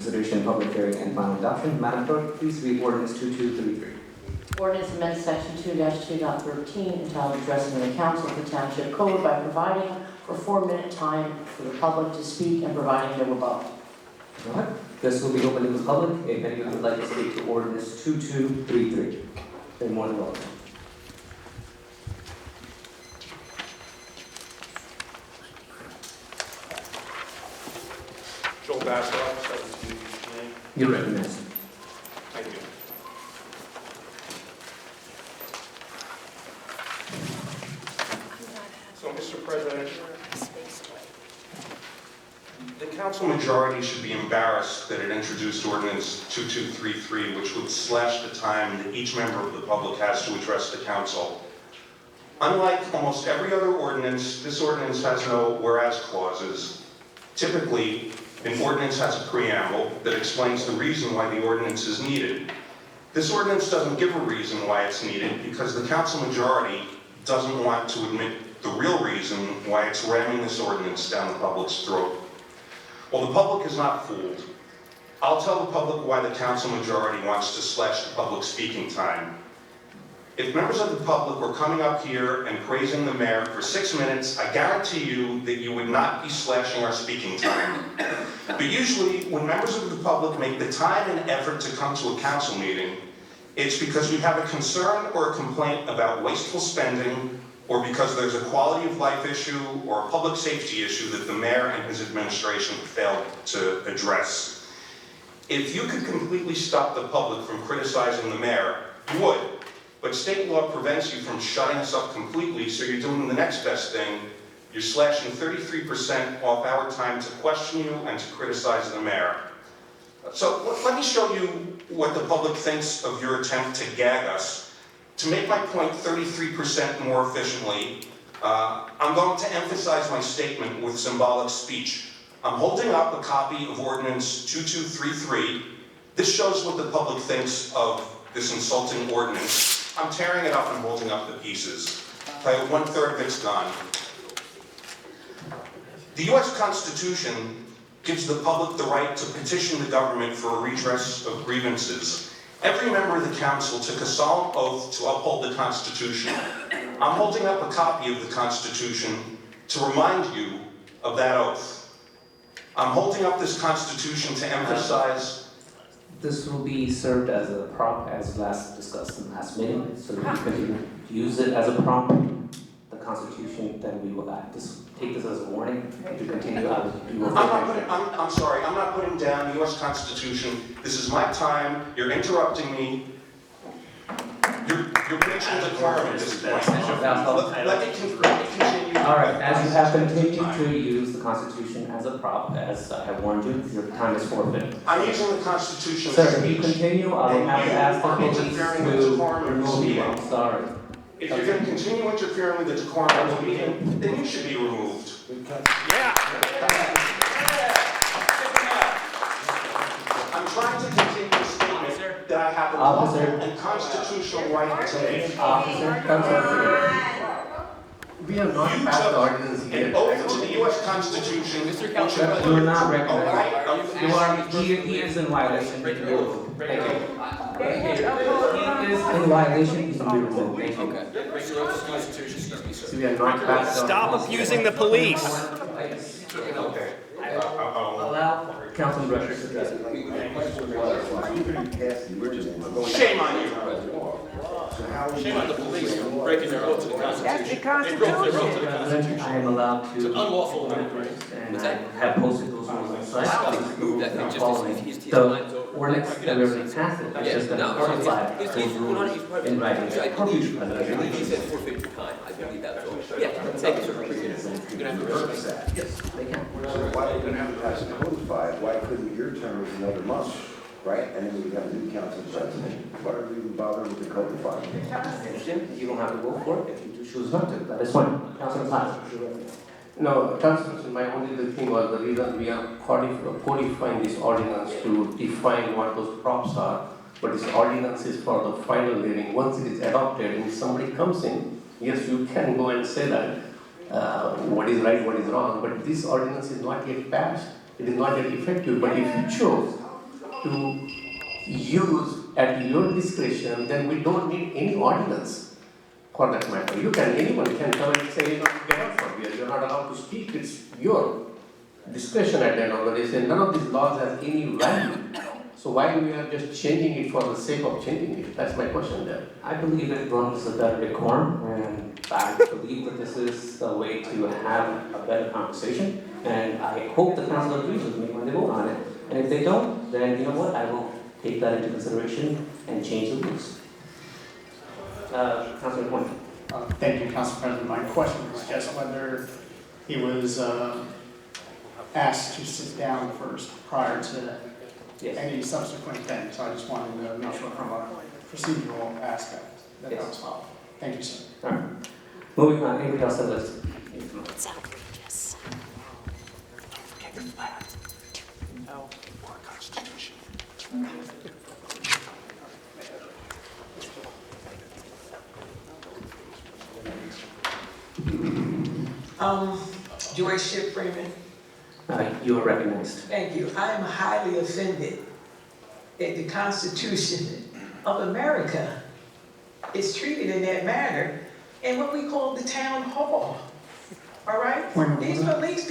Consideration, public hearing, and final adoption. Madam Clerk, please read ordinance 2233. Ordinance amends section 2-2.13 entitled Addressing the Council of the Township Code by providing for 4-minute time for the public to speak and providing no rebuttal. All right. This will be open to the public. If anyone would like to speak to ordinance 2233, they're more than welcome. Joel Bassler, 17 Lane. You're recognized. Thank you. So, Mr. President, the council majority should be embarrassed that it introduced ordinance 2233, which would slash the time that each member of the public has to address the council. Unlike almost every other ordinance, this ordinance has no whereas clauses. Typically, an ordinance has a preamble that explains the reason why the ordinance is needed. This ordinance doesn't give a reason why it's needed because the council majority doesn't want to admit the real reason why it's ramming this ordinance down the public's throat. Well, the public is not fooled. I'll tell the public why the council majority wants to slash the public speaking time. If members of the public were coming up here and praising the mayor for 6 minutes, I guarantee you that you would not be slashing our speaking time. But usually, when members of the public make the time and effort to come to a council meeting, it's because we have a concern or a complaint about wasteful spending, or because there's a quality of life issue or a public safety issue that the mayor and his administration failed to address. If you could completely stop the public from criticizing the mayor, you would. But state law prevents you from shutting us up completely, so you're doing the next best thing. You're slashing 33% off our time to question you and to criticize the mayor. So let me show you what the public thinks of your attempt to gag us. To make my point 33% more efficiently, I'm going to emphasize my statement with symbolic speech. I'm holding up a copy of Ordinance 2233. This shows what the public thinks of this insulting ordinance. I'm tearing it up and holding up the pieces. By 1/3 of it's gone. The U.S. Constitution gives the public the right to petition the government for a redress of grievances. Every member of the council took a solemn oath to uphold the Constitution. I'm holding up a copy of the Constitution to remind you of that oath. I'm holding up this Constitution to emphasize. This will be served as a prop, as last discussed in the last meeting, so that we can use it as a prompt. The Constitution, then we will take this as a warning to continue out. I'm sorry, I'm not putting down the U.S. Constitution. This is my time. You're interrupting me. You're breaching the decorum at this point. Let me continue. All right, as you have continued to use the Constitution as a prop, as I have warned you, your time is forfeited. I'm using the Constitution Sir, as if you speech. continue, I will have to ask the police to remove you. I'm sorry. If you're going to continue interfering with the decorum of the meeting, then you should be removed. Yeah. I'm trying to continue the statement that I have a lawful and constitutional right to make. Officer, come on. We have not passed the ordinance An yet. oath to the U.S. Constitution. Mr. Councilman, You are not A recognized. right You are, he is in violation. Thank you. He is in violation, he can be removed. Thank you. So we have not passed the stop ordinance. abusing the police. Okay. Allow Councilman Rusher to address it. Shame on you. Shame on the police for breaking their oath to the Constitution. They broke their oath to the President, Constitution. I am allowed It's an to, unlawful amendment. and I have posted those rules on site. The ordinance that we already passed, it's just going to clarify those rules in writing. Appropriate, President. He said forfeit your time. I believe that's all. Yeah, thank you, sir. You're gonna have to reverse that. Yes, they can. Why didn't have to pass the codified? Why couldn't your term be another month, right? And then we have a new council president. Why are we even bothering with the codified? I understand, you don't have to go for it if you choose not to, that is fine. Councilman Platt. No, Councilman, my only the thing was the reason we are codifying this ordinance to define what those props are. But this ordinance is for the final reading. Once it is adopted and somebody comes in, yes, you can go and say that what is right, what is wrong. But this ordinance is not yet passed. It is not yet effective. But if you chose use at your discretion, then we don't need any ordinance for that matter. Anyone can come and say, get out from here, you're not allowed to speak, it's your discretion at the end of the day. Say none of these laws has any value. So why we are just changing it for the sake of changing it? That's my question there. I believe it runs a better decorum, and I believe that this is a way to have a better conversation. And I hope the council agrees with me when they vote on it. And if they don't, then you know what? I will take that into consideration and change the rules. Councilor Point. Thank you, Council President. My question was just whether he was asked to sit down first prior to Yes. any subsequent thing. So I just wanted to make sure from a procedural aspect that that was followed. Thank you, sir. All right. Moving on. Anybody else have this? It's outrageous. Joyce Ship Freeman, You are recognized. thank you. I am highly offended that the Constitution of America is treated in that manner in what we call the town hall. All right? Point of These order. police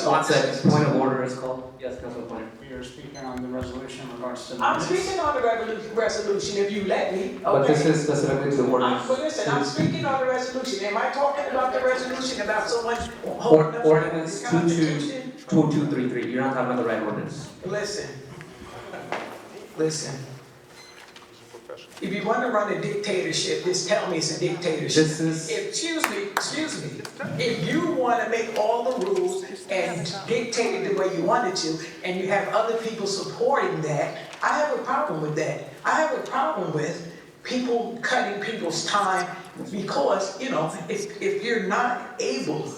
One second. officers. Point of order is called. Yes, Councilor Point. We are speaking on the resolution in regards to the I'm minutes. speaking on the resolution if you let me. But this okay? is specifically to the ordinance. But listen, I'm speaking on the resolution. Am I talking about the resolution about someone holding up Ordinance the Constitution? 2233. You're not talking about the right ordinance. Listen. If you want to run a dictatorship, just tell me it's a dictatorship. This is. Excuse me. If you want to make all the rules and dictate it the way you want it to, and you have other people supporting that, I have a problem with that. I have a problem with people cutting people's time because, if you're not able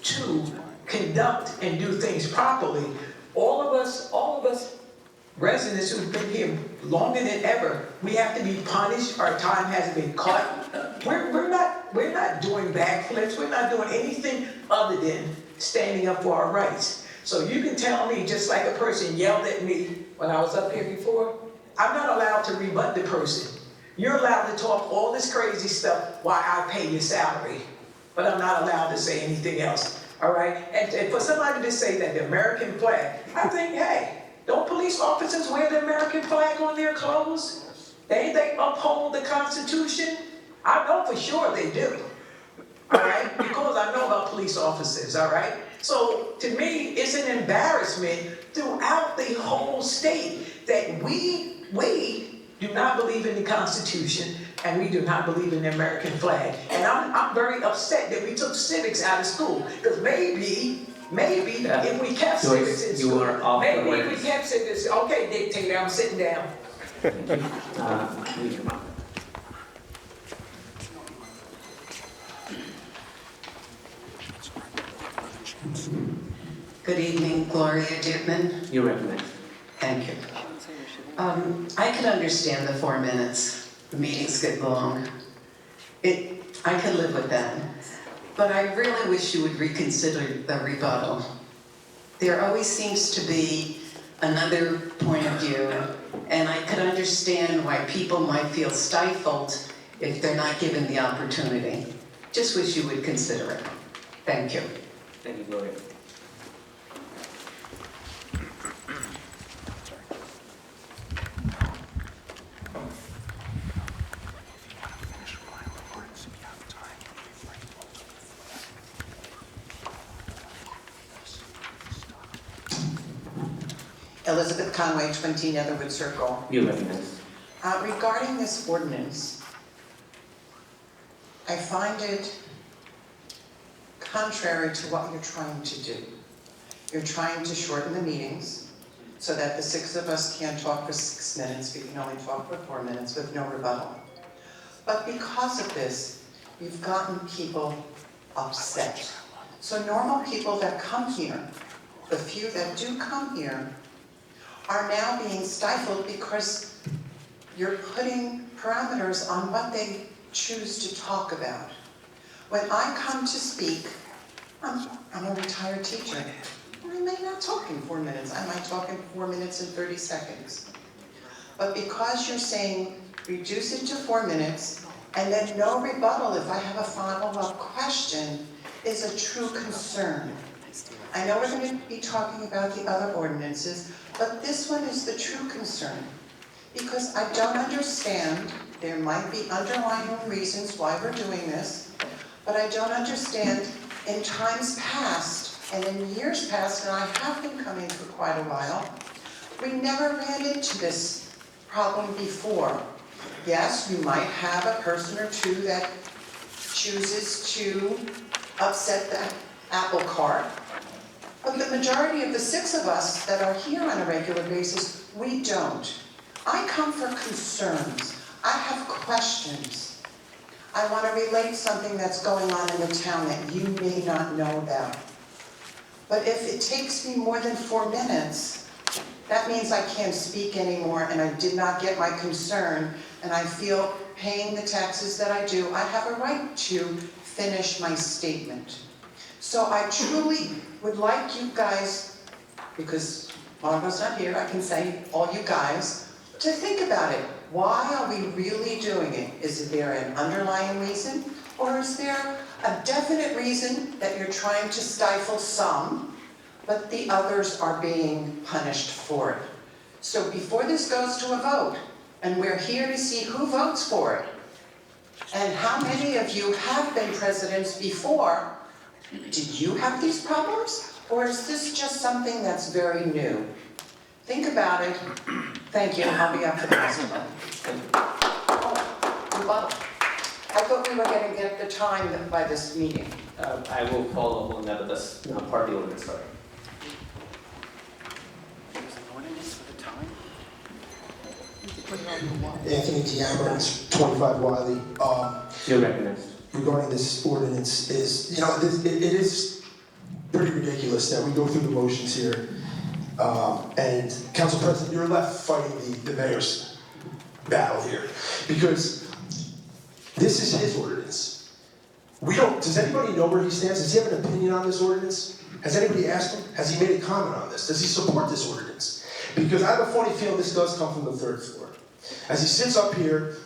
to conduct and do things properly, all of us residents who've been here longer than ever, we have to be punished. Our time has been cut. We're not doing backflips. We're not doing anything other than standing up for our rights. So you can tell me, just like a person yelled at me when I was up here before, I'm not allowed to rebut the person. You're allowed to talk all this crazy stuff while I pay your salary, but I'm not allowed to say anything else. All right? And for somebody to say that the American flag, I think, hey, don't police officers wear the American flag on their clothes? They uphold the Constitution? I know for sure they do. All right? Because I know about police officers, all right? So to me, it's an embarrassment throughout the whole state that we do not believe in the Constitution and we do not believe in the American flag. And I'm very upset that we took civics out of school, because maybe if we kept civics in school, maybe if we kept civics, okay, dictator, I'm sitting down. Good evening, Gloria Dittman. You're recognized. Thank you. I can understand the 4 minutes. The meetings get long. I can live with that. But I really wish you would reconsider the rebuttal. There always seems to be another point of view, and I could understand why people might feel stifled if they're not given the opportunity. Just wish you would consider it. Thank you. Thank you, Gloria. Elizabeth Conway, 20 Netherwood Circle. You're recognized. Regarding this ordinance, I find it contrary to what you're trying to do. You're trying to shorten the meetings so that the 6 of us can't talk for 6 minutes. We can only talk for 4 minutes with no rebuttal. But because of this, you've gotten people upset. So normal people that come here, the few that do come here, are now being stifled because you're putting parameters on what they choose to talk about. When I come to speak, I'm a retired teacher. I may not talk in 4 minutes. I might talk in 4 minutes and 30 seconds. But because you're saying reduce it to 4 minutes, and then no rebuttal if I have a follow-up question, is a true concern. I know we're going to be talking about the other ordinances, but this one is the true concern. Because I don't understand, there might be underlying reasons why we're doing this, but I don't understand in times past and in years past, and I have been coming for quite a while, we never ran into this problem before. Yes, you might have a person or two that chooses to upset the apple cart, but the majority of the 6 of us that are here on a regular basis, we don't. I come for concerns. I have questions. I want to relate something that's going on in the town that you may not know about. But if it takes me more than 4 minutes, that means I can't speak anymore and I did not get my concern, and I feel paying the taxes that I do, I have a right to finish my statement. So I truly would like you guys, because Margot's not here, I can say all you guys, to think about it. Why are we really doing it? Is there an underlying reason? Or is there a definite reason that you're trying to stifle some, but the others are being punished for it? So before this goes to a vote, and we're here to see who votes for it, and how many of you have been presidents before, did you have these problems? Or is this just something that's very new? Think about it. Thank you, I'll be up for the next one. Oh, rebuttal. I thought we were going to get the time by this meeting. I will follow up on that, but that's not part of the ordinance, sorry. Anthony Diamond, 25 Wiley. You're recognized. Regarding this ordinance is, it is pretty ridiculous that we go through the motions here. And Council President, you're left fighting the mayor's battle here. Because this is his ordinance. Does anybody know where he stands? Does he have an opinion on this ordinance? Has anybody asked him? Has he made a comment on this? Does he support this ordinance? Because I have a funny feeling this does come from the 3rd floor. As he sits up here,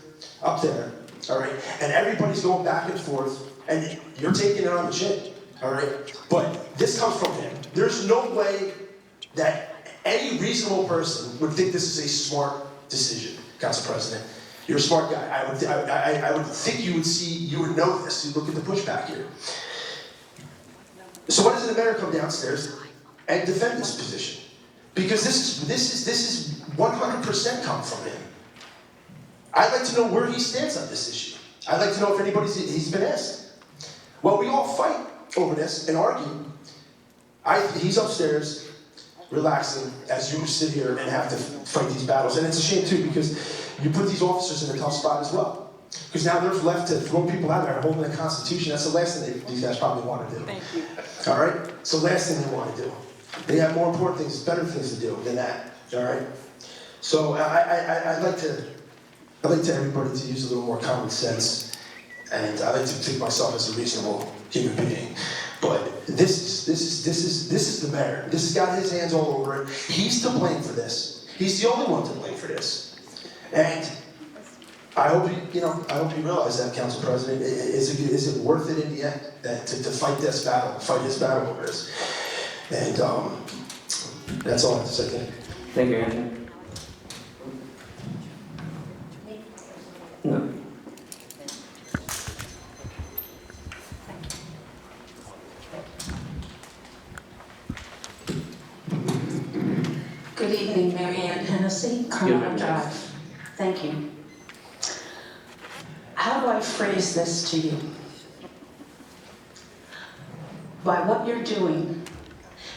up there, all right, and everybody's going back and forth, and you're taking it on the chin, all right? But this comes from him. There's no way that any reasonable person would think this is a smart decision, Council President. You're a smart guy. I would think you would know this. You look at the pushback here. So why doesn't the mayor come downstairs and defend this position? Because this is 100% come from him. I'd like to know where he stands on this issue. I'd like to know if he's been asked. Well, we all fight over this and argue. He's upstairs relaxing as you sit here and have to fight these battles. And it's a shame too, because you put these officers in a tough spot as well. Because now they're left to throw people out there and hold the Constitution. That's the last thing these guys probably want to do. Thank you. All right? It's the last thing they want to do. They have more important things, better things to do than that. All right? So I'd like everybody to use a little more common sense, and I like to think myself as a reasonable human being. But this is the mayor. This has got his hands all over it. He's to blame for this. He's the only one to blame for this. And I hope you realize that, Council President. Is it worth it in the end to fight this battle, his battle over this? And that's all I have to say. Thank you, Anthony. No. Good evening, Mary Ann Hennessy, Carmel Drive. Thank you. How do I phrase this to you? By what you're doing,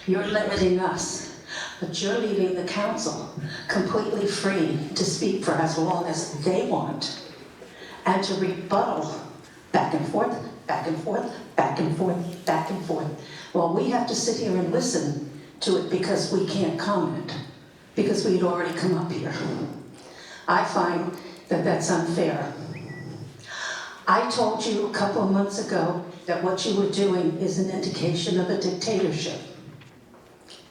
you're limiting us, but you're leaving the council completely free to speak for as long as they want, and to rebuttal back and forth, back and forth, back and forth, back and forth. Well, we have to sit here and listen to it because we can't comment, because we'd already come up here. I find that that's unfair. I told you a couple of months ago that what you were doing is an indication of a dictatorship.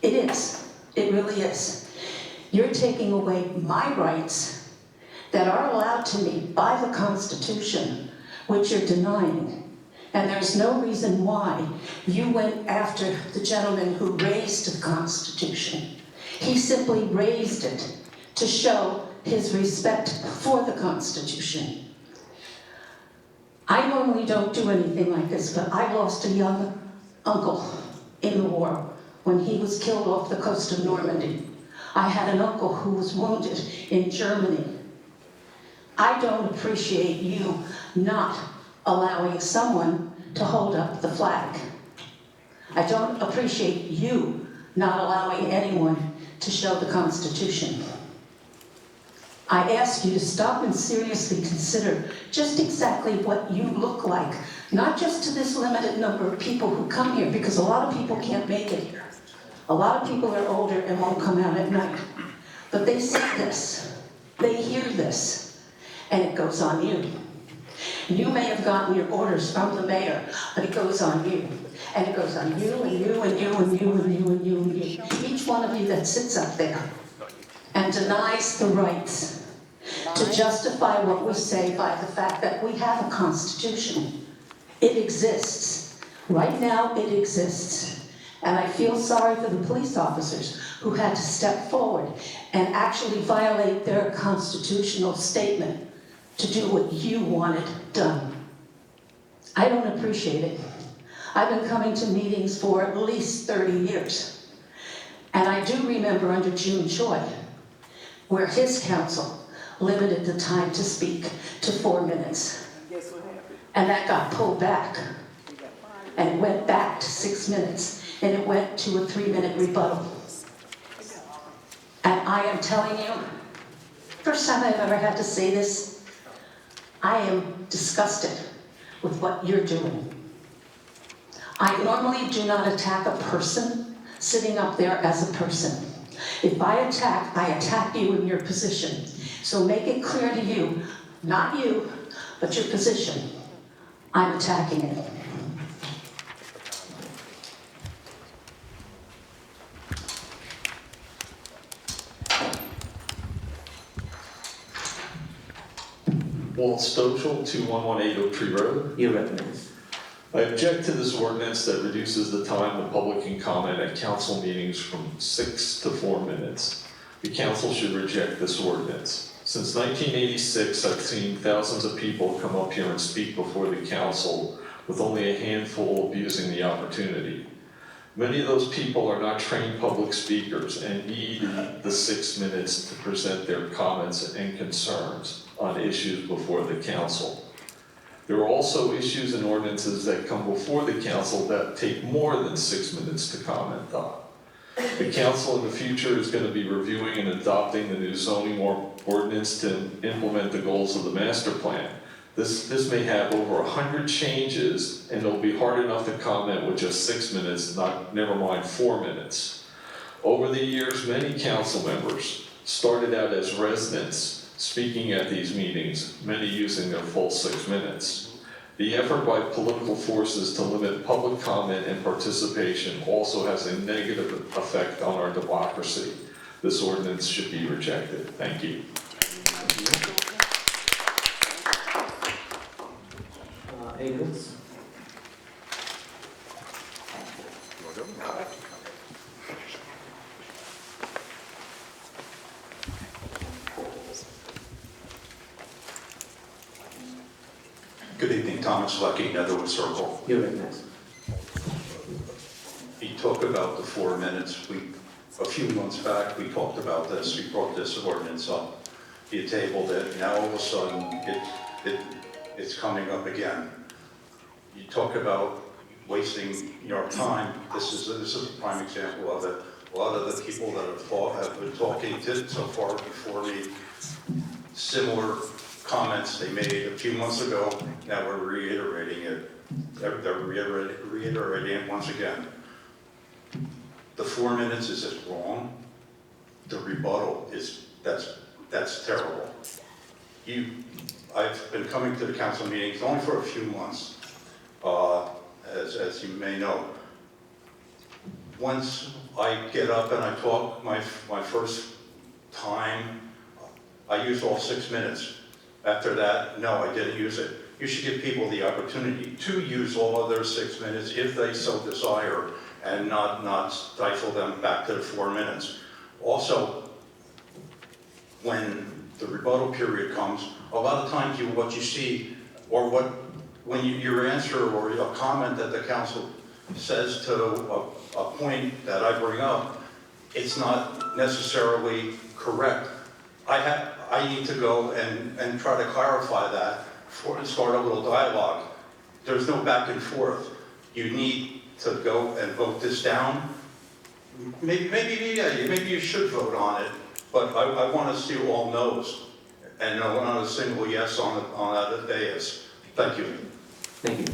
It is. It really is. You're taking away my rights that are allowed to me by the Constitution, which you're denying. And there's no reason why you went after the gentleman who raised the Constitution. He simply raised it to show his respect for the Constitution. I normally don't do anything like this, but I lost a young uncle in the war when he was killed off the coast of Normandy. I had an uncle who was wounded in Germany. I don't appreciate you not allowing someone to hold up the flag. I don't appreciate you not allowing anyone to show the Constitution. I ask you to stop and seriously consider just exactly what you look like, not just to this limited number of people who come here, because a lot of people can't make it here. A lot of people are older and won't come out at night. But they see this, they hear this, and it goes on you. You may have gotten your orders from the mayor, but it goes on you. And it goes on you and you and you and you and you and you and you. Each one of you that sits up there and denies the rights to justify what we say by the fact that we have a Constitution. It exists. Right now, it exists. And I feel sorry for the police officers who had to step forward and actually violate their constitutional statement to do what you wanted done. I don't appreciate it. I've been coming to meetings for at least 30 years. And I do remember under June Choi, where his council limited the time to speak to 4 minutes. And that got pulled back. And it went back to 6 minutes. And it went to a 3-minute rebuttal. And I am telling you, first time I've ever had to say this, I am disgusted with what you're doing. I normally do not attack a person sitting up there as a person. If I attack you in your position. So make it clear to you, not you, but your position. I'm attacking it. Walt Stochel, 21180 Oak Tree Road. You recognize. I object to this ordinance that reduces the time the public can comment at council meetings from 6 to 4 minutes. The council should reject this ordinance. Since 1986, I've seen thousands of people come up here and speak before the council, with only a handful abusing the opportunity. Many of those people are not trained public speakers and need the 6 minutes to present their comments and concerns on issues before the council. There are also issues and ordinances that come before the council that take more than 6 minutes to comment on. The council in the future is going to be reviewing and adopting the new zoning ordinance to implement the goals of the master plan. This may have over 100 changes, and it'll be hard enough to comment with just 6 minutes, never mind 4 minutes. Over the years, many council members started out as residents speaking at these meetings, many using their full 6 minutes. The effort by political forces to limit public comment and participation also has a negative effect on our democracy. This ordinance should be rejected. Thank you. Edison. Good evening, Thomas Lucky, Netherwood Circle. You recognize. You talk about the 4 minutes. A few months back, we talked about this. We brought this ordinance up. You tabled it. Now all of a sudden, it's coming up again. You talk about wasting your time. This is a prime example of it. A lot of the people that have been talking so far before me, similar comments they made a few months ago, now we're reiterating it. They're reiterating it once again. The 4 minutes is just wrong. The rebuttal that's terrible. I've been coming to the council meetings only for a few months, as you may know. Once I get up and I talk my first time. I used all 6 minutes. After that, no, I didn't use it. You should give people the opportunity to use all of their 6 minutes if they so desire, and not stifle them back to the 4 minutes. Also, when the rebuttal period comes, a lot of times what you see, or when your answer or a comment that the council says to a point that I bring up, it's not necessarily correct. I need to go and try to clarify that and start a little dialogue. There's no back and forth. You need to go and vote this down. Maybe you should vote on it, but I want to see all no's and not a single yes on that dais. Thank you. Thank you.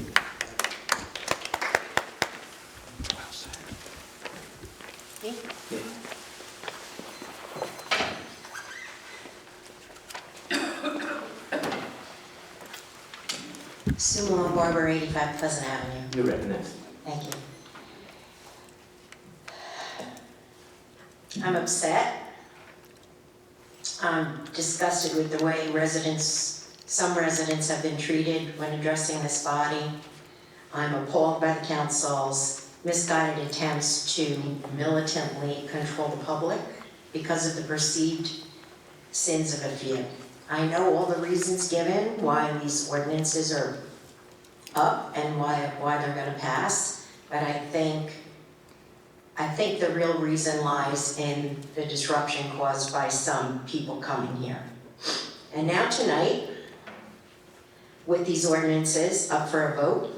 Sue Long, Barber, 85 Pleasant Avenue. You're recognized. Thank you. I'm upset. I'm disgusted with the way some residents have been treated when addressing this body. I'm appalled by the council's misguided attempts to militantly control the public because of the perceived sins of a few. I know all the reasons given why these ordinances are up and why they're going to pass, but I think the real reason lies in the disruption caused by some people coming here. And now tonight, with these ordinances up for a vote,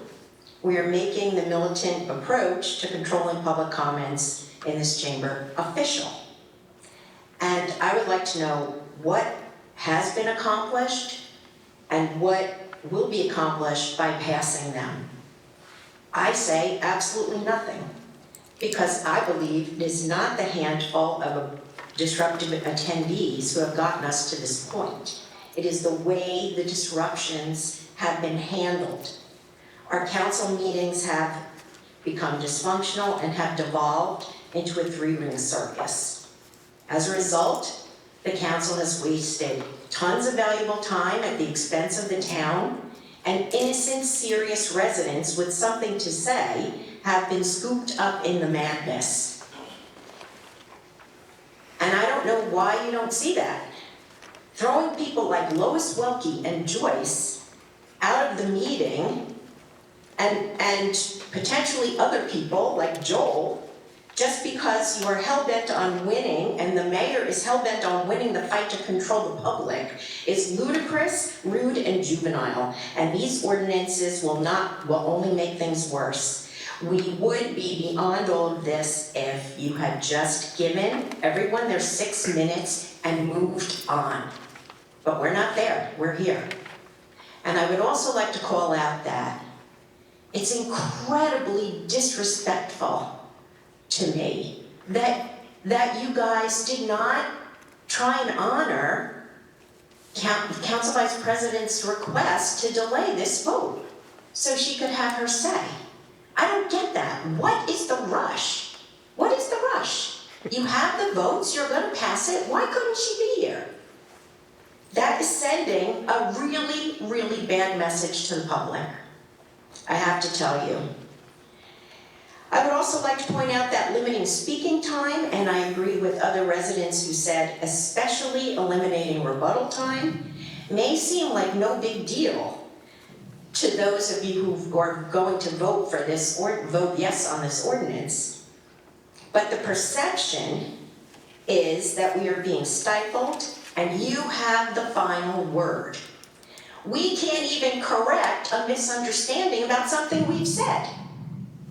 we are making the militant approach to controlling public comments in this chamber official. And I would like to know what has been accomplished and what will be accomplished by passing them. I say absolutely nothing, because I believe it is not the handful of disruptive attendees who have gotten us to this point. It is the way the disruptions have been handled. Our council meetings have become dysfunctional and have devolved into a three-ring circus. As a result, the council has wasted tons of valuable time at the expense of the town, and innocent, serious residents with something to say have been scooped up in the madness. And I don't know why you don't see that. Throwing people like Lois Welke and Joyce out of the meeting, and potentially other people like Joel, just because you are hell-bent on winning and the mayor is hell-bent on winning the fight to control the public, is ludicrous, rude, and juvenile. And these ordinances will only make things worse. We would be beyond all of this if you had just given everyone their 6 minutes and moved on. But we're not there, we're here. And I would also like to call out that it's incredibly disrespectful to me that you guys did not try and honor Council Vice President's request to delay this vote so she could have her say. I don't get that. What is the rush? What is the rush? You have the votes, you're going to pass it. Why couldn't she be here? That is sending a really, really bad message to the public. I have to tell you. I would also like to point out that limiting speaking time, and I agree with other residents who said especially eliminating rebuttal time, may seem like no big deal to those of you who are going to vote for this or vote yes on this ordinance. But the perception is that we are being stifled and you have the final word. We can't even correct a misunderstanding about something we've said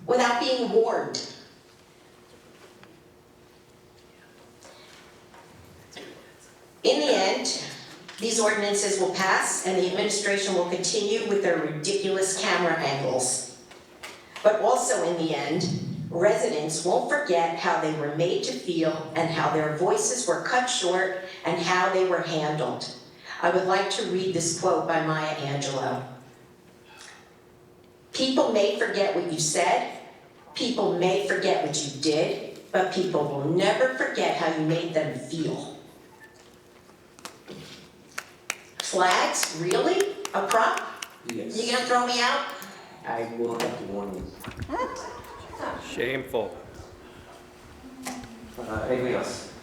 without being warned. In the end, these ordinances will pass and the administration will continue with their ridiculous camera angles. But also in the end, residents won't forget how they were made to feel and how their voices were cut short and how they were handled. I would like to read this quote by Maya Angelou. People may forget what you said, people may forget what you did, but people will never forget how you made them feel. Flags, really? A prop? Yes. You gonna throw me out? I will have to warn you. Shameful. Anything else?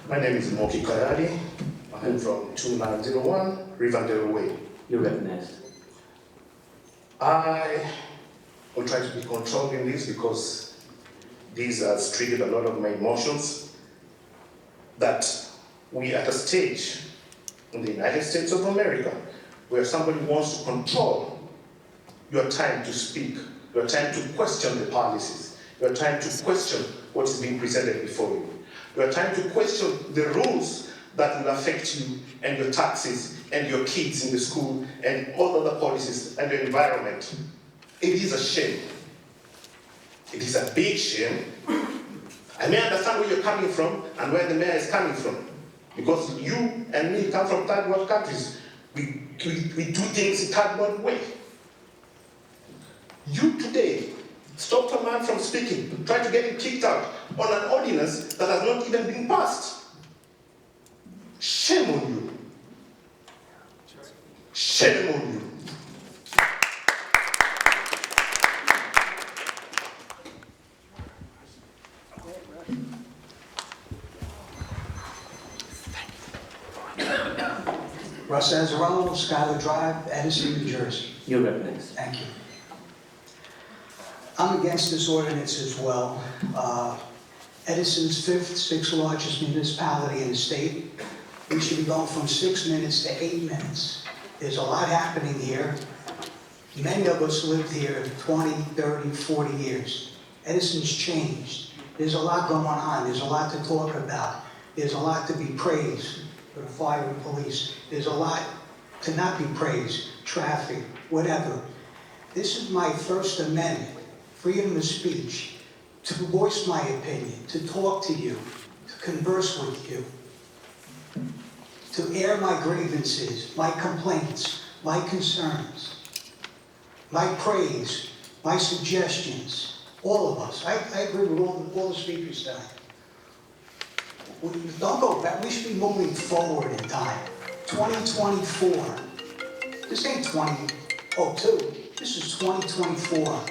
My name is Moki Kayadi. I'm from 2901 Rivendell Way. You're recognized. I will try to be controlled in this because these has triggered a lot of my emotions. That we are at a stage in the United States of America where somebody wants to control your time to speak, your time to question the policies, your time to question what is being presented before you, your time to question the rules that will affect you and your taxes and your kids in the school and all other policies and the environment. It is a shame. It is a big shame. I may understand where you're coming from and where the mayor is coming from. Because you and me come from third world countries. We do things the third world way. You today stopped a man from speaking, try to get him kicked out on an ordinance that has not even been passed. Shame on you. Shame on you. Russ Azarello, Skylar Drive, Edison, New Jersey. You're recognized. Thank you. I'm against this ordinance as well. Edison's sixth largest municipality in the state. We should be going from 6 minutes to 8 minutes. There's a lot happening here. Many of us lived here 20, 30, 40 years. Edison's changed. There's a lot going on. There's a lot to talk about. There's a lot to be praised for the fire and police. There's a lot to not be praised, traffic, whatever. This is my First Amendment, freedom of speech, to voice my opinion, to talk to you, to converse with you, to air my grievances, my complaints, my concerns, my praise, my suggestions, all of us. I agree with all the speakers tonight. Don't go back. We should be moving forward in time. 2024. This ain't 2002. This is 2024.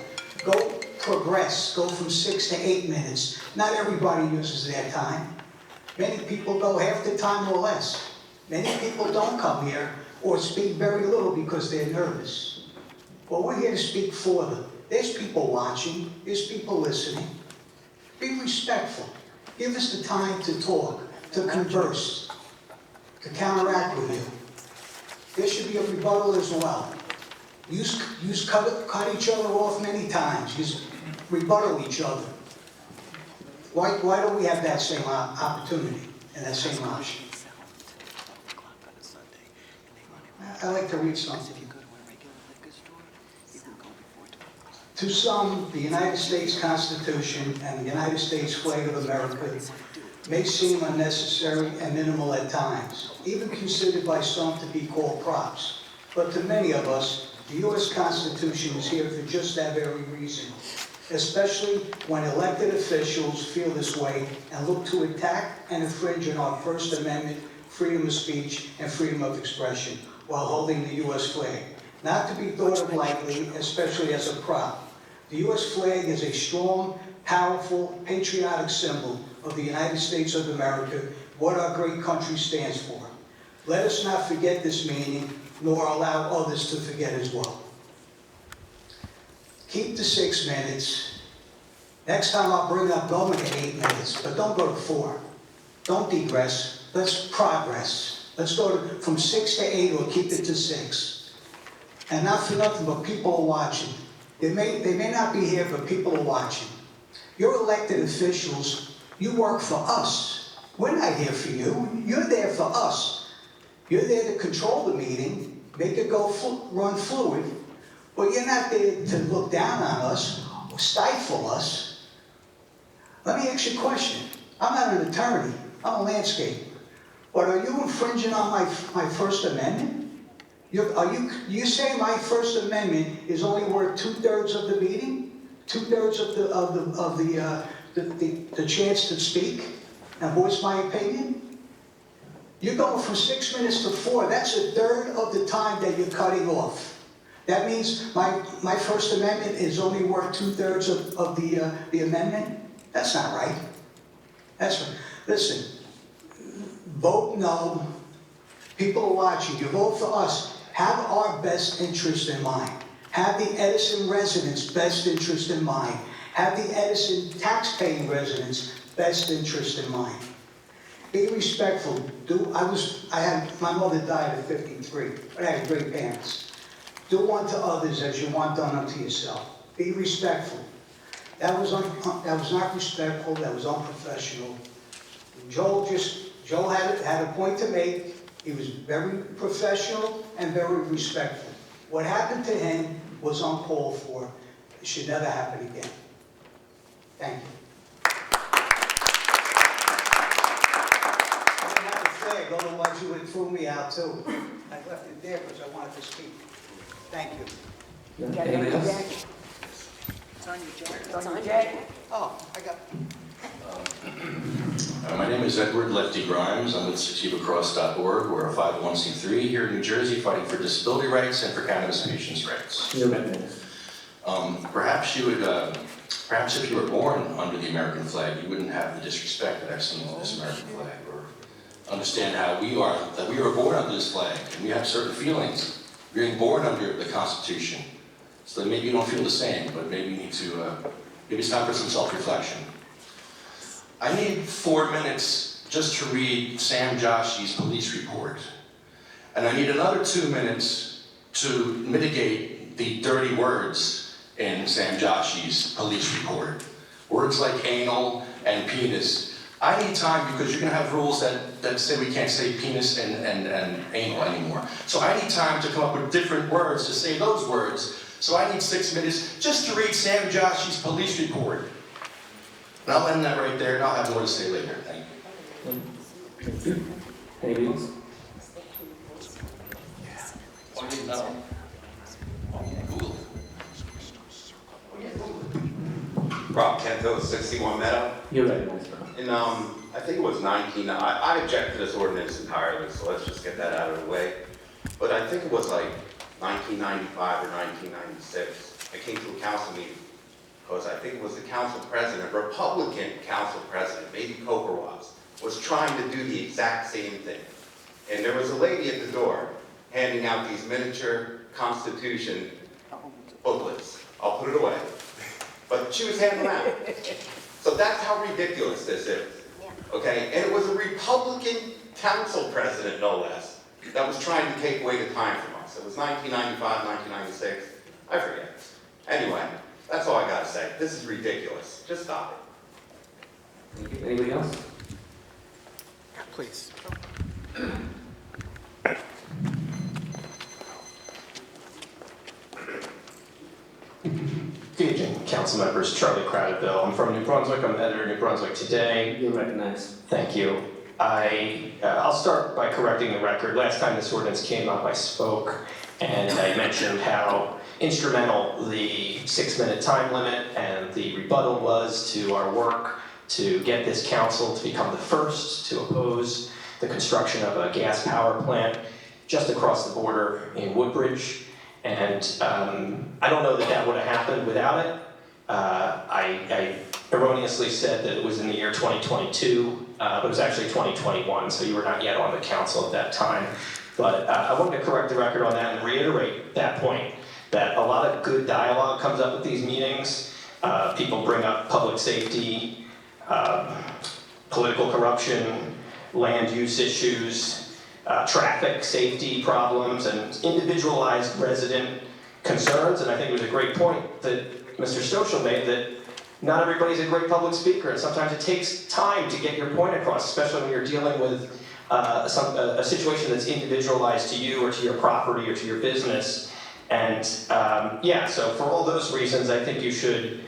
Go progress. Go from 6 to 8 minutes. Not everybody uses their time. Many people go half the time or less. Many people don't come here or speak very little because they're nervous. Well, we're here to speak for them. There's people watching. There's people listening. Be respectful. Give us the time to talk, to converse, to counteract with you. There should be a rebuttal as well. Cut each other off many times. Use rebuttal each other. Why don't we have that same opportunity and that same option? I'd like to read something. To some, the United States Constitution and the United States flag of America may seem unnecessary and minimal at times, even considered by some to be called props. But to many of us, the U.S. Constitution is here for just that very reason, especially when elected officials feel this way and look to attack and infringe on our First Amendment, freedom of speech, and freedom of expression while holding the U.S. flag. Not to be thought of lightly, especially as a prop. The U.S. flag is a strong, powerful, patriotic symbol of the United States of America, what our great country stands for. Let us not forget this meaning, nor allow others to forget as well. Keep the 6 minutes. Next time I'll bring up going to 8 minutes, but don't go to 4. Don't digress. Let's progress. Let's go from 6 to 8 or keep it to 6. And not for nothing, but people are watching. They may not be here, but people are watching. You're elected officials. You work for us. We're not here for you. You're there for us. You're there to control the meeting, make it run fluid, but you're not there to look down on us or stifle us. Let me ask you a question. I'm not an attorney. I'm a landscaper. But are you infringing on my First Amendment? You say my First Amendment is only worth 2/3 of the meeting? 2/3 of the chance to speak and voice my opinion? You're going from 6 minutes to 4. That's 1/3 of the time that you're cutting off. That means my First Amendment is only worth 2/3 of the amendment? That's not right. That's right. Listen, vote no. People are watching. You vote for us. Have our best interest in mind. Have the Edison residents' best interest in mind. Have the Edison tax-paying residents' best interest in mind. Be respectful. My mother died at 53, but I had great parents. Do unto others as you want done unto yourself. Be respectful. That was not respectful. That was unprofessional. Joel had a point to make. He was very professional and very respectful. What happened to him was uncalled for. It should never happen again. Thank you. I didn't have a flag, otherwise you would have thrown me out too. I left it there because I wanted to speak. Thank you. Anybody else? It's on your jacket. Oh, I got. My name is Edward Lefty Grimes. I'm with SativaCross.org. We're a 501c3 here in New Jersey fighting for disability rights and for cannabis patients' rights. Perhaps if you were born under the American flag, you wouldn't have the disrespect that I've seen with this American flag, or understand how we were born under this flag, and we have certain feelings being born under the Constitution. So maybe you don't feel the same, but maybe you need to, maybe it's time for some self-reflection. I need 4 minutes just to read Sam Joshi's police report. And I need another 2 minutes to mitigate the dirty words in Sam Joshi's police report. Words like anal and penis. I need time because you're going to have rules that say we can't say penis and anal anymore. So I need time to come up with different words to say those words. So I need 6 minutes just to read Sam Joshi's police report. And I'll end that right there, and I'll have more to say later. Thank you. Anybody else? Rob Kento, 61 Meadow. You're recognized, bro. And I think it was I object to this ordinance entirely, so let's just get that out of the way. But I think it was like 1995 or 1996. I came to a council meeting because I think it was the council president, Republican council president, maybe Coker was trying to do the exact same thing. And there was a lady at the door handing out these miniature Constitution booklets. I'll put it away. But she was handing them out. So that's how ridiculous this is. Okay? And it was a Republican council president, no less, that was trying to take away the time from us. It was 1995, 1996. I forget. Anyway, that's all I gotta say. This is ridiculous. Just stop Thank you. Anybody else? Please. Good evening, council members. Charlie Cradaville. I'm from New Brunswick. I'm editor of New Brunswick Today. You're recognized. Thank you. I'll start by correcting the record. Last time this ordinance came up, I spoke and I mentioned how instrumental the 6-minute time limit and the rebuttal was to our work to get this council to become the first to oppose the construction of a gas power plant just across the border in Woodbridge. And I don't know that that would have happened without it. I erroneously said that it was in the year 2022, but it was actually 2021, so you were not yet on the council at that time. But I wanted to correct the record on that and reiterate that point, that a lot of good dialogue comes up at these meetings. People bring up public safety, political corruption, land use issues, traffic safety problems, and individualized resident concerns. And I think it was a great point that Mr. Stoschel made, that not everybody's a great public speaker, and sometimes it takes time to get your point across, especially when you're dealing with a situation that's individualized to you or to your property or to your business. And yeah, so for all those reasons, I think you should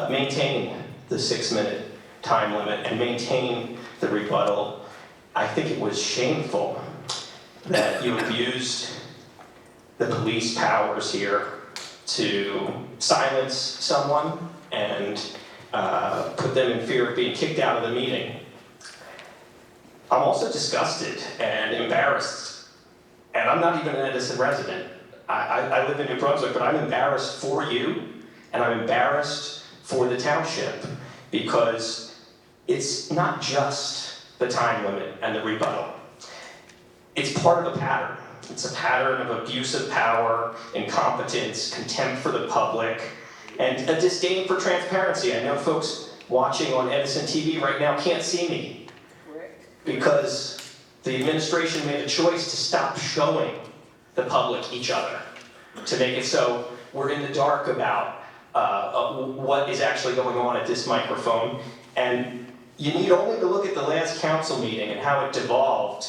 maintain the 6-minute time limit and maintain the rebuttal. I think it was shameful that you abused the police powers here to silence someone and put them in fear of being kicked out of the meeting. I'm also disgusted and embarrassed, and I'm not even an Edison resident. I live in New Brunswick, but I'm embarrassed for you, and I'm embarrassed for the township, because it's not just the time limit and the rebuttal. It's part of a pattern. It's a pattern of abuse of power, incompetence, contempt for the public, and a disdain for transparency. I know folks watching on Edison TV right now can't see me because the administration made a choice to stop showing the public each other, to make it so we're in the dark about what is actually going on at this microphone. And you need only to look at the last council meeting and how it devolved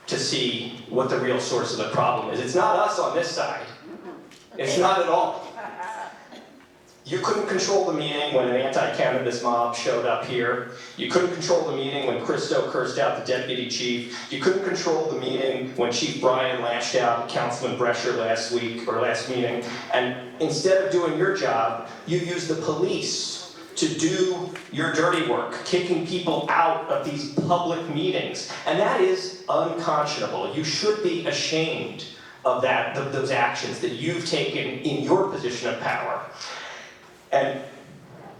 to see what the real source of the problem is. It's not us on this side. It's not at all. You couldn't control the meeting when an anti-cannabis mob showed up here. You couldn't control the meeting when Christo cursed out the deputy chief. You couldn't control the meeting when Chief Bryan lashed out at Councilman Brescher last meeting. And instead of doing your job, you used the police to do your dirty work, kicking people out of these public meetings. And that is unconscionable. You should be ashamed of those actions that you've taken in your position of power. And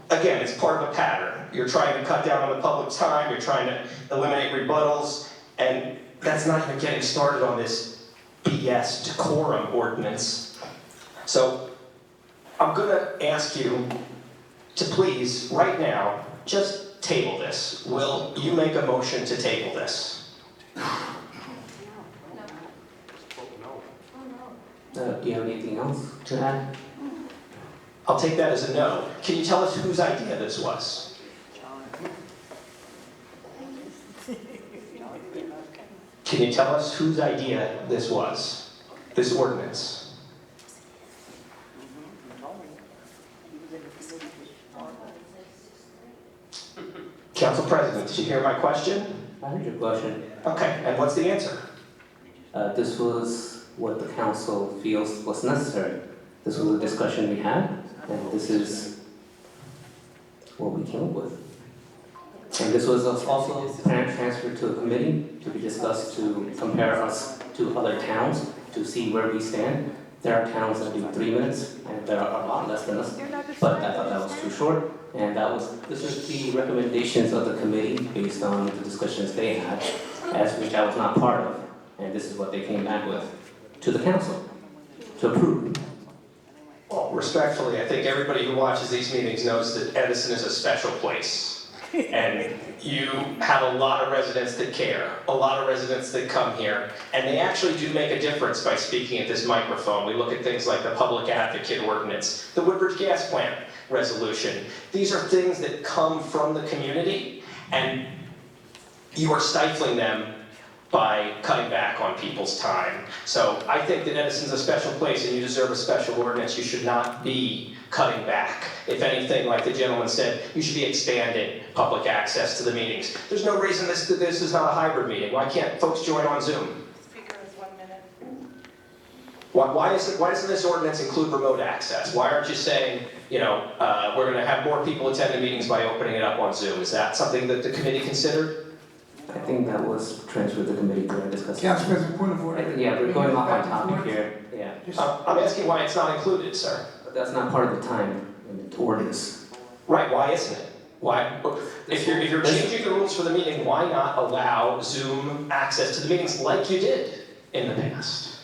again, it's part of a pattern. You're trying to cut down on the public time, you're trying to eliminate rebuttals, and that's not even getting started on this BS decorum ordinance. So I'm gonna ask you to please, right now, just table this. Will you make a motion to table this? Do you have anything else to add? I'll take that as a no. Can you tell us whose idea this was? Can you tell us whose idea this was, this ordinance? Council President, did you hear my question? I heard your question. Okay, and what's the answer? This was what the council feels was necessary. This was a discussion we had, and this is what we came up with. And this was also transferred to a committee to be discussed, to compare us to other towns, to see where we stand. There are towns that do 3 minutes, and there are a lot less than us, but I thought that was too short. And this is the recommendations of the committee based on the discussions they had, which I was not part of. And this is what they came back with to the council to approve. Well, respectfully, I think everybody who watches these meetings knows that Edison is a special place. And you have a lot of residents that care, a lot of residents that come here, and they actually do make a difference by speaking at this microphone. We look at things like the Public Advocate Ordinance, the Woodbridge Gas Plant resolution. These are things that come from the community, and you are stifling them by cutting back on people's time. So I think that Edison's a special place and you deserve a special ordinance. You should not be cutting back. If anything, like the gentleman said, you should be expanding public access to the meetings. There's no reason this is not a hybrid meeting. Why can't folks join on Zoom? Speaker has 1 minute. Why doesn't this ordinance include remote access? Why aren't you saying, we're going to have more people attend the meetings by opening it up on Zoom? Is that something that the committee considered? I think that was transferred to the committee to discuss. Council President, point of order. Yeah, we're going off on topic here. Yeah. I'm asking why it's not included, sir. But that's not part of the time ordinance. Right, why isn't it? Why? If you're changing the rules for the meeting, why not allow Zoom access to the meetings like you did in the past?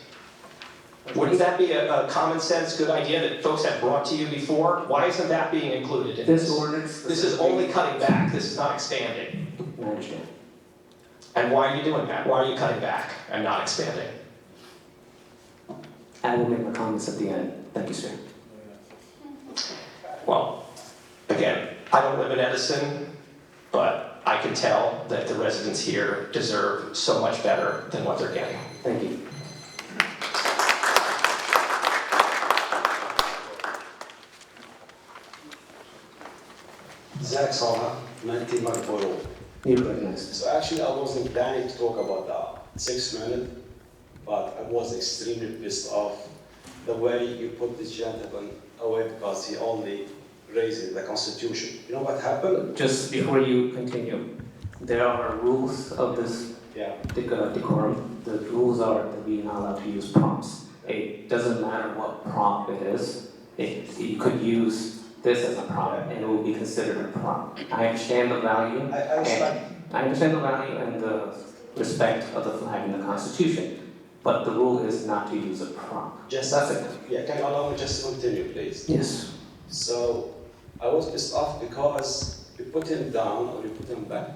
Wouldn't that be a common sense, good idea that folks have brought to you before? Why isn't that being included in this? Ordinance. This is only cutting back, this is not expanding. I understand. And why are you doing that? Why are you cutting back and not expanding? I will make my comments at the end. Thank you, sir. Well, again, I don't live in Edison, but I can tell that the residents here deserve so much better than what they're getting. Thank you. Zach Salha, 19 Marlboro. You're recognized. So actually I wasn't planning to talk about the 6 minutes, but was extremely pissed off the way you put this gentleman away because he only raised the Constitution. You know what happened? Just before you continue, there are rules of this decorum. The rules are that we're not allowed to use prompts. It doesn't matter what prompt it is. You could use this as a prompt and it will be considered a prompt. I understand the value. I understand the value and the respect of the flag and the Constitution, but the rule is not to use a prompt. Just That's it. Yeah, can you allow me just to continue, please? Yes. So I was pissed off because you put him down or you put him back.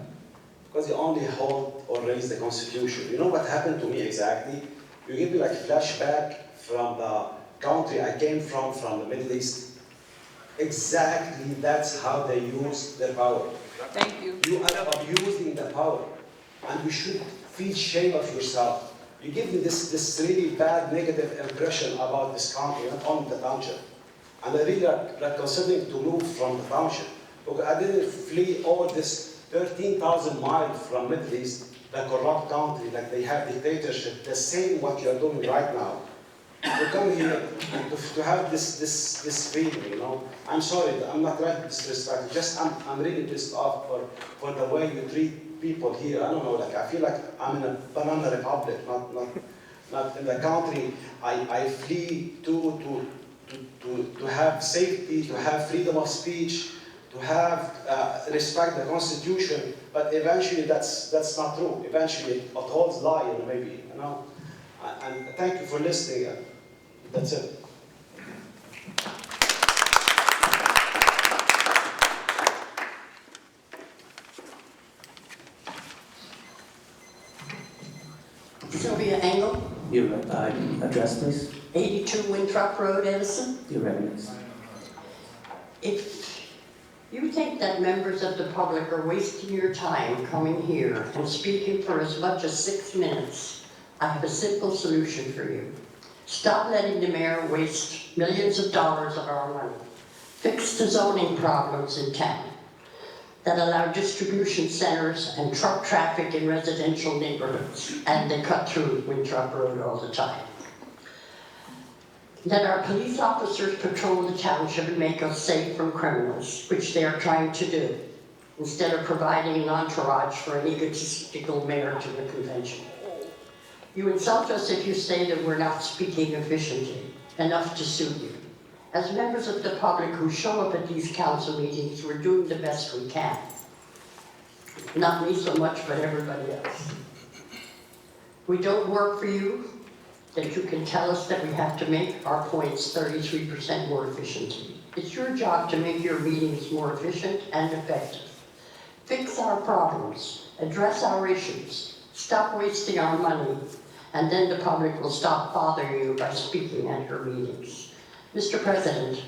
Because he only hold or raise the Constitution. You know what happened to me exactly? You give me like flashback from the country I came from the Middle East. Exactly, that's how they use their power. Thank you. You are abusing the power, and you should feel shame of yourself. You give me this really bad negative impression about this country, not only the township. And I really like considering to move from the township. Because I didn't flee all this 13,000 miles from Middle East, the corrupt country, like they have dictatorship, the same what you are doing right now. You come here to have this feeling, you know. I'm sorry, I'm not trying to disrespect. Just I'm really pissed off for the way you treat people here. I don't know, like I feel like I'm in a banana republic, not in the country. I flee to have safety, to have freedom of speech, to have respect the Constitution. But eventually that's not true. Eventually it holds lie, maybe, you know. And thank you for listening. That's it. Sylvia Engel, Your address, please. 82 Winthrop Road, Edison. Your revenues. If you think that members of the public are wasting your time coming here and speaking for as much as 6 minutes, I have a simple solution for you. Stop letting the mayor waste millions of dollars of our money. Fix the zoning problems in town that allow distribution centers and truck traffic in residential neighborhoods, and they cut through Winthrop Road all the time. Let our police officers patrol the township and make us safe from criminals, which they are trying to do, instead of providing an entourage for an egotistical mayor to the convention. You insult us if you say that we're not speaking efficiently, enough to suit you. As members of the public who show up at these council meetings, we're doing the best we can. Not me so much, but everybody else. We don't work for you, that you can tell us that we have to make our points 33% more efficiently. It's your job to make your meetings more efficient and effective. Fix our problems, address our issues, stop wasting our money, and then the public will stop bothering you by speaking at your meetings. Mr. President,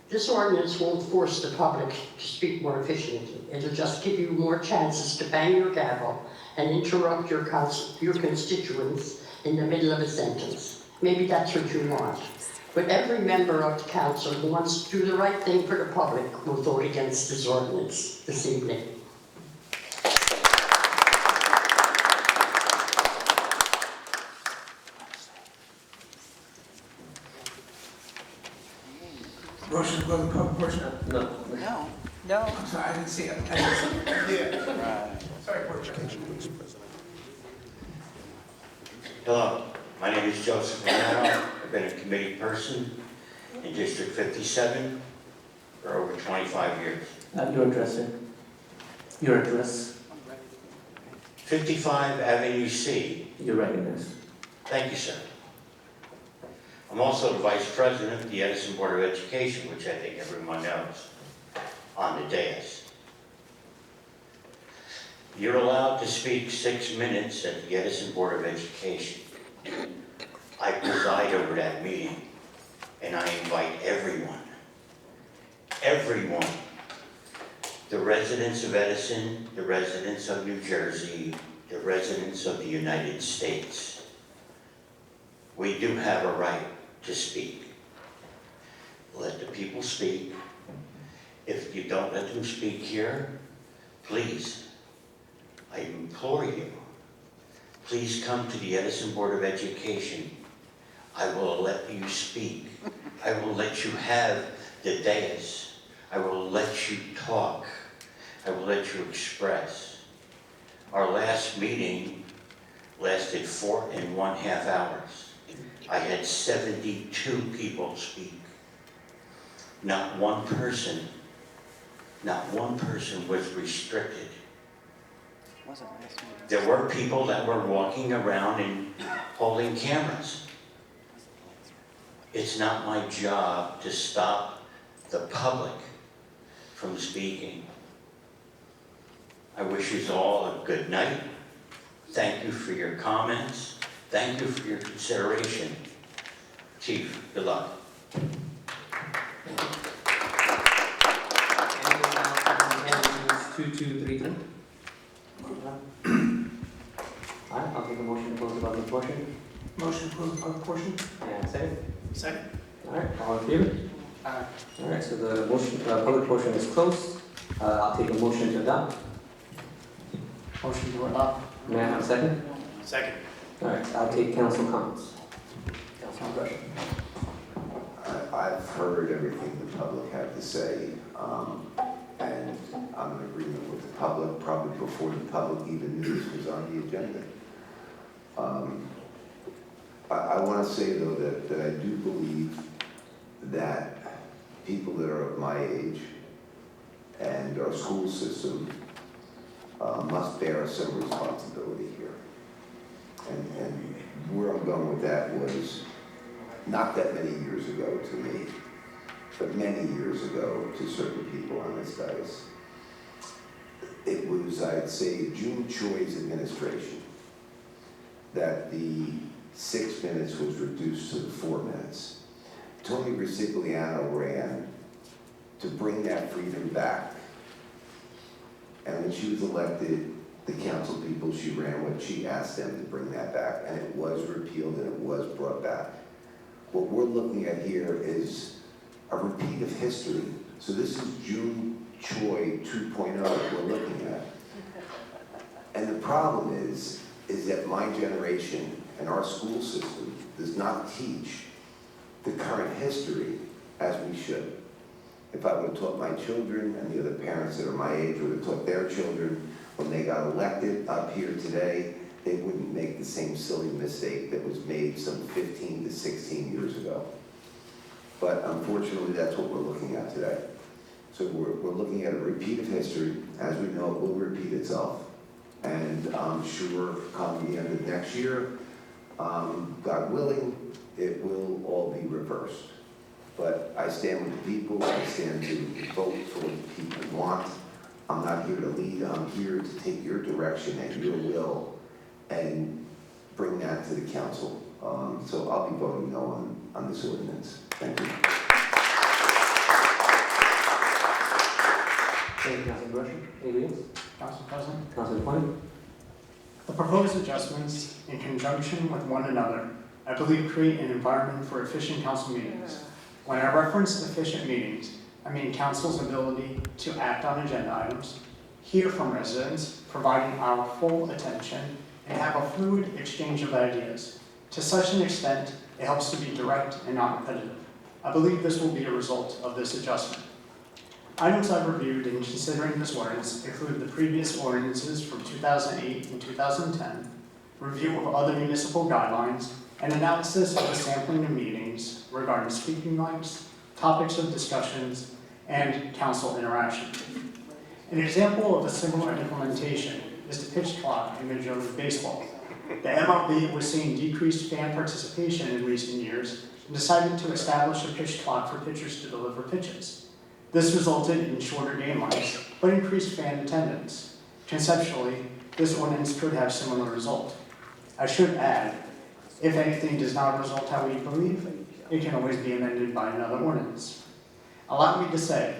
this ordinance won't force the public to speak more efficiently. It'll just give you more chances to bang your gavel and interrupt your constituents in the middle of a sentence. Maybe that's what you want. But every member of the council who wants to do the right thing for the public will vote against this ordinance this evening. Motion to go to the public portion? No. No. I'm sorry, I didn't see it. Yeah. Sorry, portion. Hello, my name is Joseph Romano. I've been a committee person in District 57 for over 25 years. Your address, sir. Your address. 55 Avenue C. Your revenues. Thank you, sir. I'm also the Vice President of the Edison Board of Education, which I think everyone knows, on the dais. You're allowed to speak 6 minutes at the Edison Board of Education. I preside over that meeting, and I invite everyone, the residents of Edison, the residents of New Jersey, the residents of the United States. We do have a right to speak. Let the people speak. If you don't let them speak here, please, I implore you, please come to the Edison Board of Education I will let you speak. I will let you have the dais. I will let you talk. I will let you express. Our last meeting lasted 4.5 hours. I had 72 people speak. Not one person was restricted. There were people that were walking around and holding cameras. It's not my job to stop the public from speaking. I wish you all a good night. Thank you for your comments. Thank you for your consideration. Chief, good luck. Anything else on Ordinance 2233? Alright, I'll take a motion to close the public portion. Motion to close the public portion? And second? Second. Alright, all in favor? Aye. Alright, so the motion, public portion is closed. I'll take a motion to adopt. Motion to adopt. May I have a second? Second. Alright, I'll take council comments. Councilman Brush. I've heard everything the public had to say, and I'm in agreement with the public, probably before the public even knew this was on the agenda. I want to say, though, that I do believe that people that are of my age and our school system must bear some responsibility here. And where I'm going with that was not that many years ago to me, but many years ago to certain people on this dais. It was, I'd say, June Choi's administration that the 6 minutes was reduced to the 4 minutes. Tony Risigliano ran to bring that freedom back. And when she was elected, the council people she ran with, she asked them to bring that back, and it was repealed and it was brought back. What we're looking at here is a repeat of history. So this is June Choi 2.0 that we're looking at. And the problem is that my generation and our school system does not teach the current history as we should. If I would have taught my children and the other parents that are my age would have taught their children when they got elected up here today, they wouldn't make the same silly mistake that was made some 15 to 16 years ago. But unfortunately, that's what we're looking at today. So we're looking at a repeat of history. As we know, it will repeat itself. And I'm sure come the end of next year, God willing, it will all be reversed. But I stand with the people. I stand to vote for what the people want. I'm not here to lead. I'm here to take your direction and your will and bring that to the council. So I'll be voting no on this ordinance. Thank you. Thank you, Councilman Brush. Anybody else? Council President. Councilman Quinn. The proposed adjustments, in conjunction with one another, I believe create an environment for efficient council meetings. When I reference efficient meetings, I mean council's ability to act on agenda items, hear from residents, providing our full attention, and have a fluid exchange of ideas. To such an extent, it helps to be direct and not repetitive. I believe this will be a result of this adjustment. Items I've reviewed in considering this ordinance include the previous ordinances from 2008 and 2010, review of other municipal guidelines, and analysis of the sampling of meetings regarding speaking rights, topics of discussions, and council interaction. An example of a similar implementation is the pitch clock in Major League Baseball. The MLB was seeing decreased fan participation in recent years and decided to establish a pitch clock for pitchers to deliver pitches. This resulted in shorter game lengths, but increased fan attendance. Conceptually, this ordinance could have similar result. I should add, if anything does not result how we believe, it can always be amended by another ordinance. Allow me to say,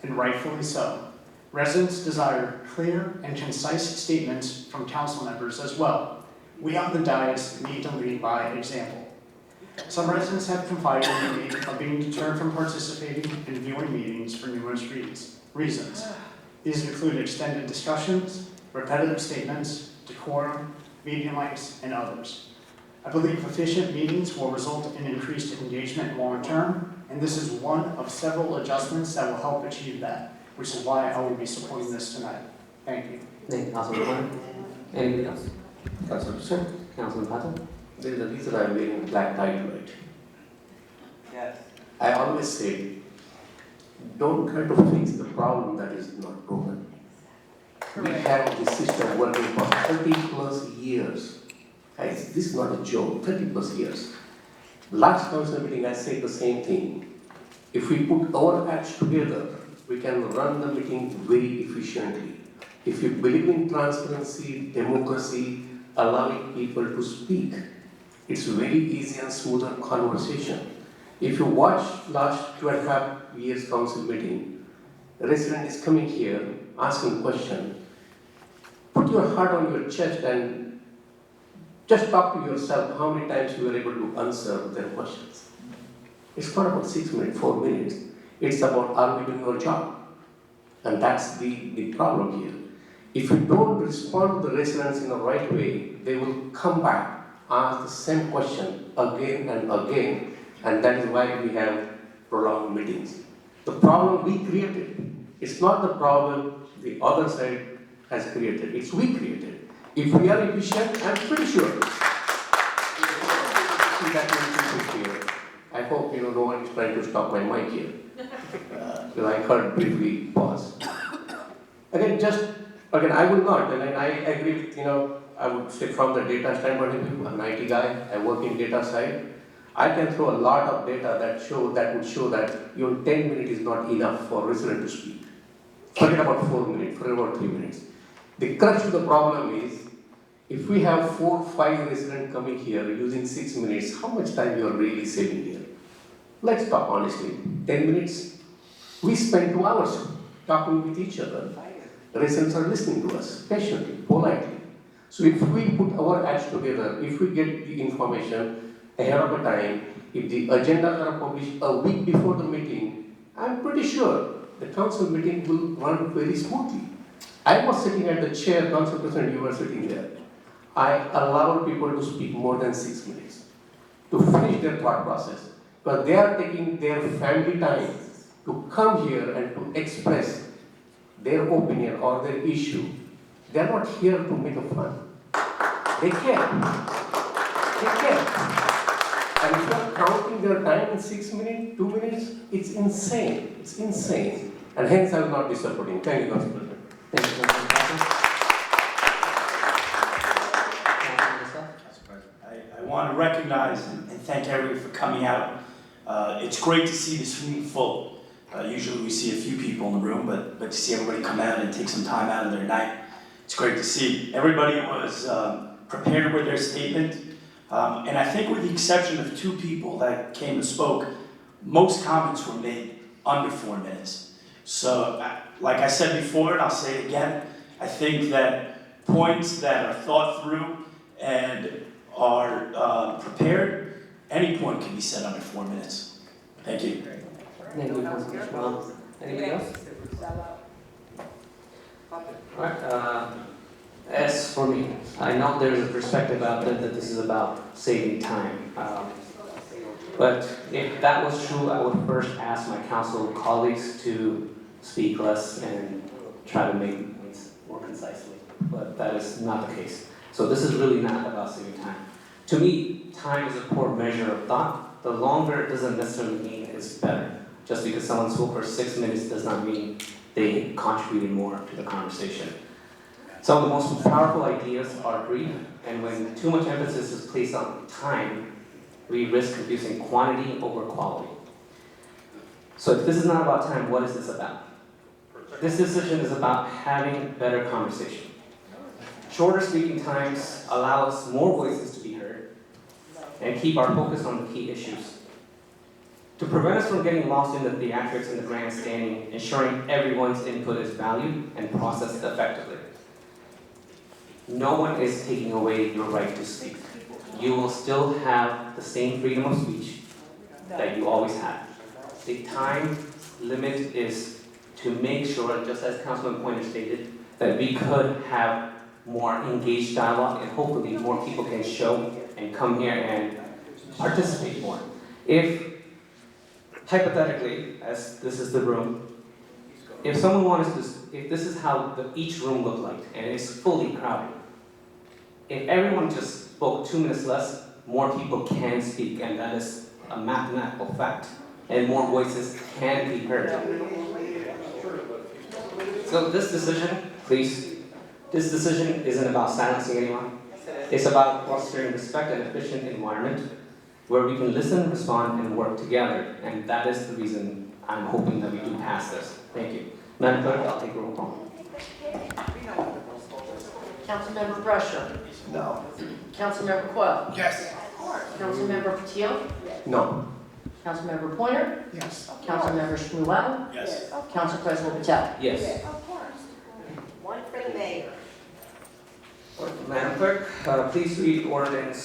and rightfully so, residents desire clear and concise statements from council members as well. We on the dais need to lead by example. Some residents have confided in me of being deterred from participating in viewing meetings for numerous reasons. These include extended discussions, repetitive statements, decorum, meeting lengths, and others. I believe efficient meetings will result in increased engagement long-term, and this is one of several adjustments that will help achieve that, which is why I will be supporting this tonight. Thank you. Thank you, Councilman Klein. Anybody else? Councilman Sir, Councilman Patel. There is a reason I'm wearing black tie tonight. Yes. I always say, don't try to fix the problem that is not broken. We have this system working for 30 plus years. Guys, this is not a joke, 30 plus years. Last council meeting, I said the same thing. If we put our acts together, we can run the meeting very efficiently. If you believe in transparency, democracy, allowing people to speak, it's very easy and smoother conversation. If you watch last 2.5 years council meeting, a resident is coming here, asking question. Put your heart on your chest and just talk to yourself how many times you were able to answer their questions. It's not about 6 minutes, 4 minutes. It's about are we doing our job? And that's the problem here. If you don't respond to the residents in the right way, they will come back, ask the same question again and again, and that is why we have prolonged meetings. The problem we created, it's not the problem the other side has created, it's we created. If we are efficient, I'm pretty sure. I hope no one is trying to stop my mic here. Because I heard briefly pause. Again, I would not, and I agree with, I would say from the data standpoint of view, I'm an IT guy, I work in data side. I can throw a lot of data that would show that even 10 minutes is not enough for a resident to speak. Forget about 4 minutes, forget about 3 minutes. The crux of the problem is, if we have 4 or 5 residents coming here using 6 minutes, how much time you are really saving here? Let's talk honestly. 10 minutes, we spend 2 hours talking with each other. Residents are listening to us patiently, politely. So if we put our acts together, if we get the information ahead of the time, if the agendas are published a week before the meeting, I'm pretty sure the council meeting will run very smoothly. I was sitting at the chair, Council President, you were sitting there. I allowed people to speak more than 6 minutes to finish their thought process, because they are taking their family time to come here and to express their opinion or their issue. They are not here to make a fun. They care. They care. And if you are counting their time in 6 minutes, 2 minutes, it's insane. It's insane. And hence I will not be supporting. Thank you, Council President. Thank you, Councilman Patel. I want to recognize and thank everyone for coming out. It's great to see this room full. Usually we see a few people in the room, but to see everybody come out and take some time out of their night, it's great to see. Everybody was prepared with their statement, and I think with the exception of 2 people that came and spoke, most comments were made under 4 minutes. So, like I said before, and I'll say it again, I think that points that are thought through and are prepared, any point can be said under 4 minutes. Thank you. Thank you, Councilman Schwab. Anybody else? Alright, as for me, I know there is a perspective out there that this is about saving time. But if that was true, I would first ask my council colleagues to speak less and try to make points more concisely. But that is not the case. So this is really not about saving time. To me, time is a poor measure of thought. The longer it doesn't necessarily mean it's better. Just because someone spoke for 6 minutes does not mean they contributed more to the conversation. Some of the most powerful ideas are brief, and when too much emphasis is placed on time, we risk confusing quantity over quality. So if this is not about time, what is this about? This decision is about having better conversation. Shorter speaking times allow us more voices to be heard and keep our focus on the key issues. To prevent us from getting lost in the theatrics and the grandstanding, ensuring everyone's input is valued and processed effectively. No one is taking away your right to speak. You will still have the same freedom of speech that you always had. The time limit is to make sure, just as Councilman Pointer stated, that we could have more engaged dialogue and hopefully more people can show and come here and participate more. If, hypothetically, as this is the room, if someone wanted to, if this is how each room looked like, and it's fully crowded, if everyone just spoke 2 minutes less, more people can speak, and that is a mathematical fact, and more voices can be heard. So this decision, please, this decision isn't about silencing anyone. It's about fostering respect and efficient environment where we can listen, respond, and work together. And that is the reason I'm hoping that we do pass this. Thank you. Madam Clerk, I'll take roll call. Councilmember Brusher. No. Councilmember Coyle. Yes. Councilmember Patil. No. Councilmember Pointer. Yes. Councilmember Shmuel. Yes. Council President Patel. Yes. One for the mayor. Madam Clerk, please read ordinance